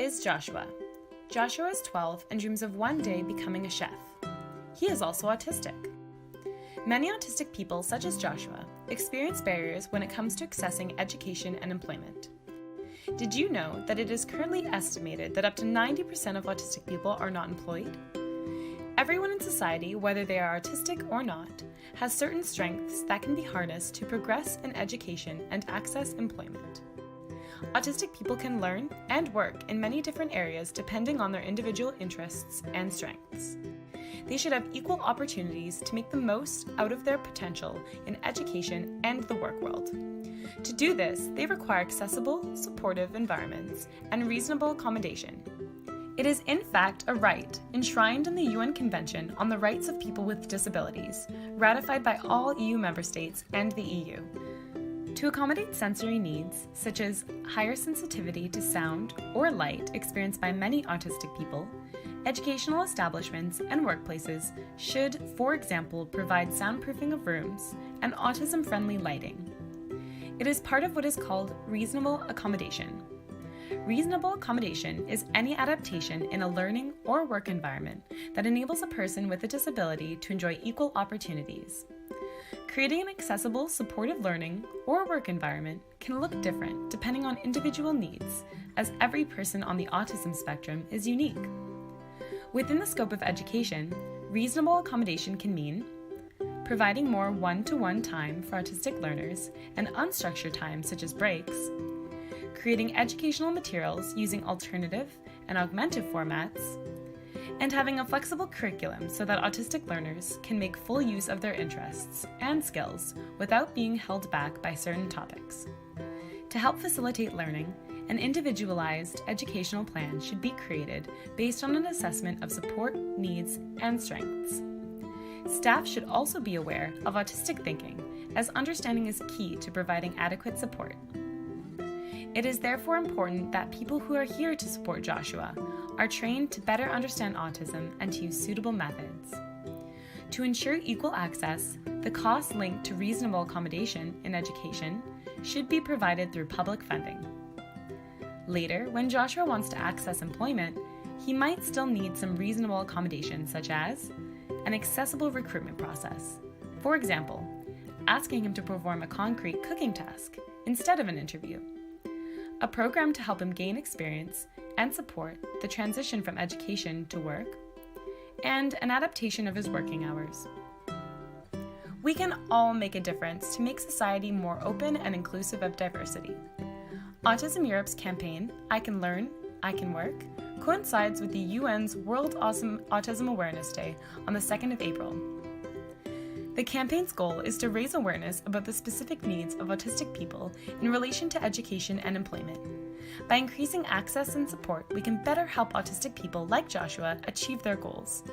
is Joshua. Joshua is 12 and dreams of one day becoming a chef. He is also autistic. Many autistic people, such as Joshua, experience barriers when it comes to accessing education and employment. Did you know that it is currently estimated that up to 90% of autistic people are not employed? Everyone in society, whether they are autistic or not, has certain strengths that can be harnessed to progress in education and access employment. Autistic people can learn and work in many different areas depending on their individual interests and strengths. They should have equal opportunities to make the most out of their potential in education and the work world. To do this, they require accessible, supportive environments and reasonable accommodation. It is in fact a right enshrined in the UN Convention on the Rights of People with Disabilities, ratified by all EU member states and the EU. To accommodate sensory needs, such as higher sensitivity to sound or light experienced by many autistic people, educational establishments and workplaces should, for example, provide soundproofing of rooms and autism-friendly lighting. It is part of what is called reasonable accommodation. Reasonable accommodation is any adaptation in a learning or work environment that enables a person with a disability to enjoy equal opportunities. Creating an accessible, supportive learning or work environment can look different depending on individual needs, as every person on the autism spectrum is unique. Within the scope of education, reasonable accommodation can mean providing more one-to-one time for autistic learners and unstructured time such as breaks, creating educational materials using alternative and augmented formats, and having a flexible curriculum so that autistic learners can make full use of their interests and skills without being held back by certain topics. To help facilitate learning, an individualized educational plan should be created based on an assessment of support, needs, and strengths. Staff should also be aware of autistic thinking, as understanding is key to providing adequate support. It is therefore important that people who are here to support Joshua are trained to better understand autism and to use suitable methods. To ensure equal access, the costs linked to reasonable accommodation in education should be provided through public funding. Later, when Joshua wants to access employment, he might still need some reasonable accommodation, such as an accessible recruitment process. For example, asking him to perform a concrete cooking task instead of an interview. A program to help him gain experience and support the transition from education to work, and an adaptation of his working hours. We can all make a difference to make society more open and inclusive of diversity. Autism Europe's campaign, I Can Learn, I Can Work, coincides with the UN's World Autism Awareness Day on the 2nd of April. The campaign's goal is to raise awareness about the specific needs of autistic people in relation to education and employment. By increasing access and support, we can better help autistic people like Joshua achieve their goals.